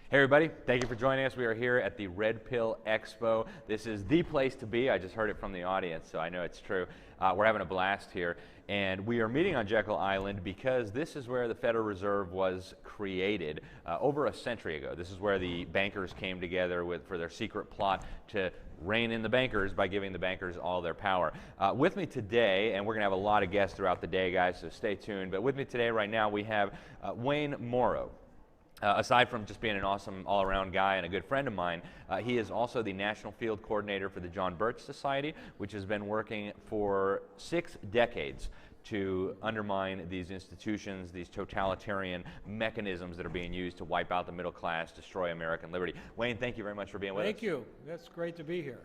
Hey everybody, thank you for joining us. We are here at the Red Pill Expo. This is the place to be. I just heard it from the audience, so I know it's true. We're having a blast here, and we are meeting on Jekyll Island because this is where the Federal Reserve was created over a century ago. This is where the bankers came together for their secret plot to rein in the bankers by giving the bankers all their power. With me today, and we're going to have a lot of guests throughout the day, guys, so stay tuned, but with me today right now we have Wayne Morrow. Aside from just being an awesome all-around guy and a good friend of mine, he is also the National Field Coordinator for the John Birch Society, which has been working for 6 decades to undermine these institutions, these totalitarian mechanisms that are being used to wipe out the middle class, destroy American liberty. Wayne, thank you very much for being with us. Thank you. That's great to be here.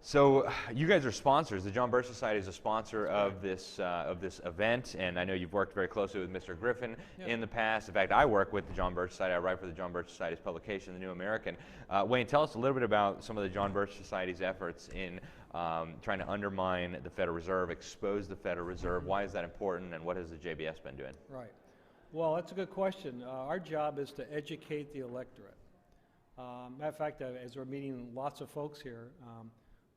So you guys are sponsors. The John Birch Society is a sponsor of this event, and I know you've worked very closely with Mr. Griffin in the past. In fact, I work with the John Birch Society. I write for the John Birch Society's publication, The New American. Wayne, tell us a little bit about some of the John Birch Society's efforts in trying to undermine the Federal Reserve, expose the Federal Reserve. Why is that important, and what has the JBS been doing? Right. Well, that's a good question. Our job is to educate the electorate. Matter of fact, as we're meeting lots of folks here,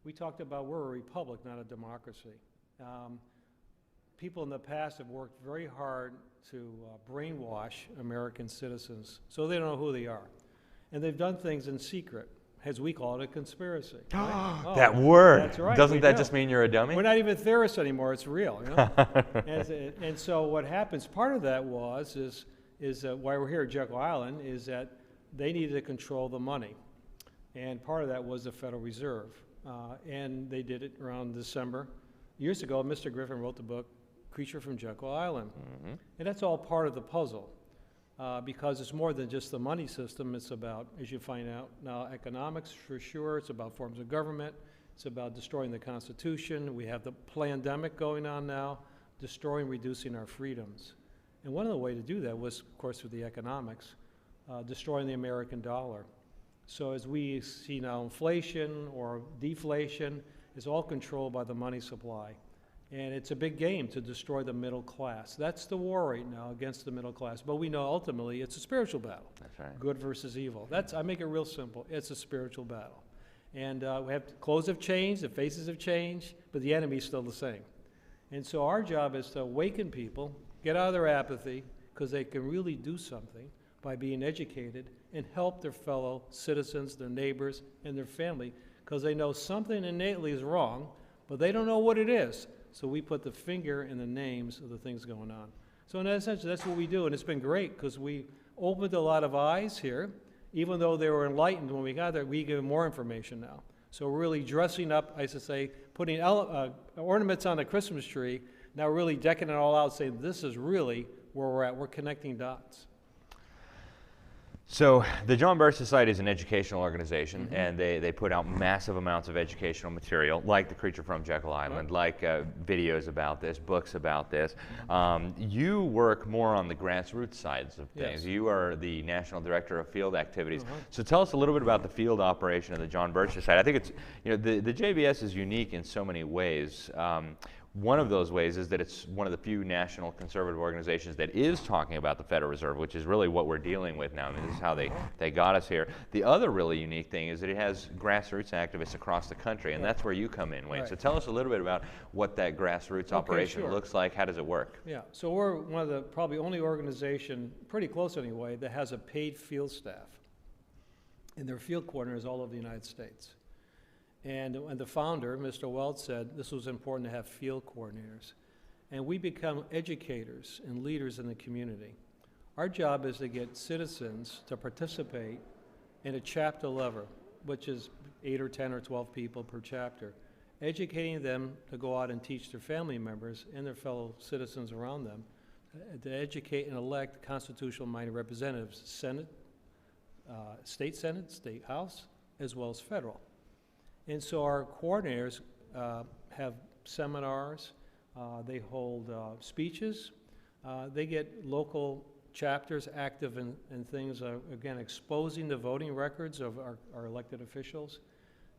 we talked about we're a republic, not a democracy. People in the past have worked very hard to brainwash American citizens so they don't know who they are. And they've done things in secret, as we call it, a conspiracy. Right? Oh, that word! That's right. Doesn't that just mean you're a dummy? We're not even theorists anymore, it's real. You know? and so what happens, part of that is why we're here at Jekyll Island, is that they needed to control the money. And part of that was the Federal Reserve. And they did it around December. Years ago, Mr. Griffin wrote the book, Creature from Jekyll Island. Mm-hmm. And that's all part of the puzzle, because it's more than just the money system. It's about, as you find out now, economics for sure. It's about forms of government. It's about destroying the Constitution. We have the pandemic going on now, destroying, reducing our freedoms. And one of the ways to do that was, of course, through the economics, destroying the American dollar. So as we see now, inflation or deflation is all controlled by the money supply. And it's a big game to destroy the middle class. That's the war right now against the middle class. But we know ultimately it's a spiritual battle. That's right. Good versus evil. I make it real simple. It's a spiritual battle. And we have clothes have changed, the faces have changed, but the enemy's still the same. And so our job is to awaken people, get out of their apathy, because they can really do something by being educated and help their fellow citizens, their neighbors, and their family, because they know something innately is wrong, but they don't know what it is. So we put the finger in the names of the things going on. So in essence, that's what we do, and it's been great, because we opened a lot of eyes here. Even though they were enlightened when we got there, we give more information now. So we're really dressing up, I should say, putting ornaments on the Christmas tree, now really decking it all out, saying this is really where we're at. We're connecting dots. So the John Birch Society is an educational organization, and they put out massive amounts of educational material, like The Creature from Jekyll Island, like videos about this, books about this. You work more on the grassroots sides of things. Yes. You are the National Director of Field Activities. So tell us a little bit about the field operation of the John Birch Society. I think it's, the JBS is unique in so many ways. One of those ways is that it's one of the few national conservative organizations that is talking about the Federal Reserve, which is really what we're dealing with now. I mean, this is how they got us here. The other really unique thing is that it has grassroots activists across the country, and that's where you come in, Wayne. Right. So tell us a little bit about what that grassroots operation sure. looks like. How does it work? Yeah, so we're one of the probably only organization, pretty close anyway, that has a paid field staff. And their field coordinators all over the United States. And the founder, Mr. Welch, said this was important to have field coordinators. And we become educators and leaders in the community. Our job is to get citizens to participate in a chapter level, which is 8 or 10 or 12 people per chapter, educating them to go out and teach their family members and their fellow citizens around them to educate and elect constitutional-minded representatives, Senate, State Senate, State House, as well as federal. And so our coordinators have seminars, they hold speeches, they get local chapters active in things, again, exposing the voting records of our elected officials,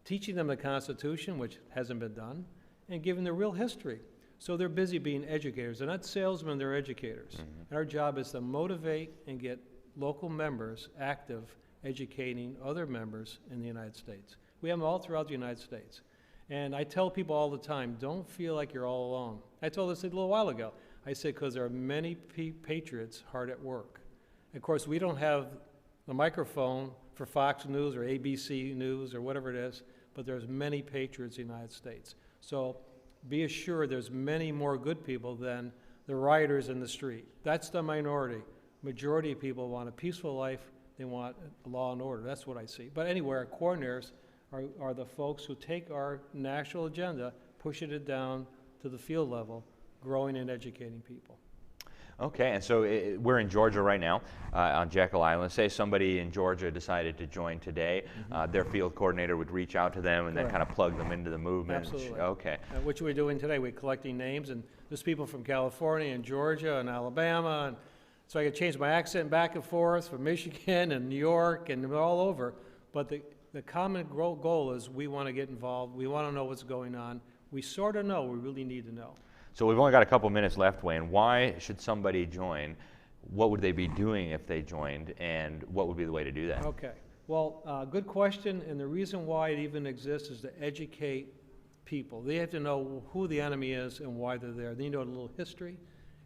teaching them the Constitution, which hasn't been done, and giving the real history. So they're busy being educators. They're not salesmen, they're educators. And our job is to motivate and get local members active, educating other members in the United States. We have them all throughout the United States. And I tell people all the time, don't feel like you're all alone. I told this a little while ago. I said, because there are many patriots hard at work. Of course, we don't have the microphone for Fox News or ABC News or whatever it is, but there's many patriots in the United States. So be assured there's many more good people than the rioters in the street. That's the minority. Majority of people want a peaceful life. They want law and order. That's what I see. But anyway, our coordinators are the folks who take our national agenda, pushing it down to the field level, growing and educating people. Okay, and so we're in Georgia right now on Jekyll Island. Say somebody in Georgia decided to join today, their field coordinator would reach out to them and then kind of plug them into the movement. Absolutely. Okay. Which we're doing today. We're collecting names, and there's people from California and Georgia and Alabama, and so I could change my accent back and forth from Michigan and New York and all over. But the common goal is we want to get involved. We want to know what's going on. We sort of know. We really need to know. So we've only got a couple minutes left, Wayne. Why should somebody join? What would they be doing if they joined, and what would be the way to do that? Okay. Well, good question, and the reason why it even exists is to educate people. They have to know who the enemy is and why they're there. They need to know a little history.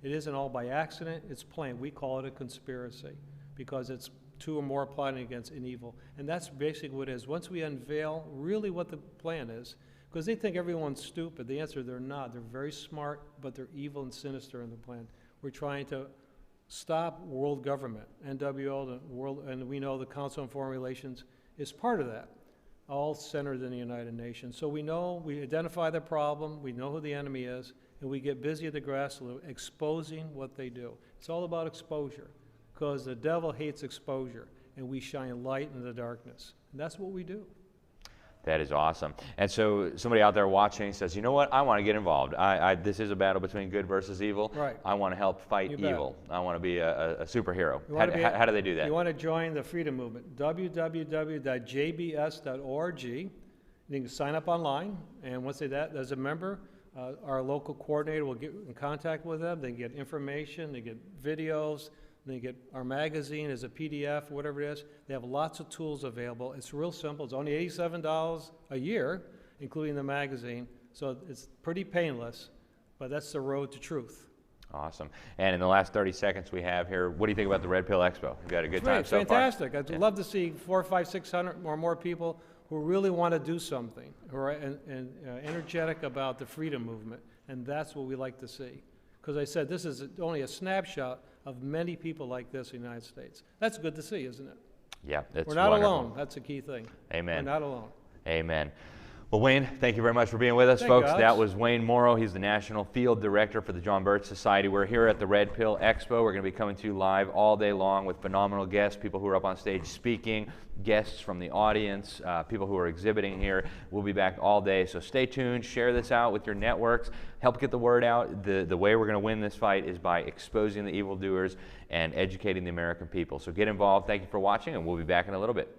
It isn't all by accident. It's planned. We call it a conspiracy because it's two or more plotting against an evil. And that's basically what it is. Once we unveil really what the plan is, because they think everyone's stupid. The answer, they're not. They're very smart, but they're evil and sinister in the plan. We're trying to stop world government, NWO, the world, and we know the Council on Foreign Relations is part of that, all centered in the United Nations. So we know, we identify the problem, we know who the enemy is, and we get busy at the grassroots exposing what they do. It's all about exposure, because the devil hates exposure, and we shine light in the darkness. And that's what we do. That is awesome. And so somebody out there watching says, you know what, I want to get involved. This is a battle between good versus evil. Right. I want to help fight evil. I want to be a superhero. How do they do that? You want to join the freedom movement, www.jbs.org. You can sign up online, and once they do that, as a member, our local coordinator will get in contact with them. They get information, they get videos, they get our magazine as a PDF, whatever it is. They have lots of tools available. It's real simple. It's only $87 a year, including the magazine. So it's pretty painless, but that's the road to truth. Awesome. And in the last 30 seconds we have here, what do you think about the Red Pill Expo? You've got a good time so far? It's fantastic. I'd love to see 400, 500, 600 or more people who really want to do something, who are energetic about the freedom movement, and that's what we like to see. Because I said this is only a snapshot of many people like this in the United States. That's good to see, isn't it? Yeah, it's We're not wonderful. alone. That's a key thing. Amen. We're not alone. Amen. Well, Wayne, thank you very much for being with us, Thank you, folks. Alex. That was Wayne Morrow. He's the National Field Director for the John Birch Society. We're here at the Red Pill Expo. We're going to be coming to you live all day long with phenomenal guests, people who are up on stage speaking, guests from the audience, people who are exhibiting here. We'll be back all day, so stay tuned. Share this out with your networks. Help get the word out. The way we're going to win this fight is by exposing the evildoers and educating the American people. So get involved. Thank you for watching, and we'll be back in a little bit.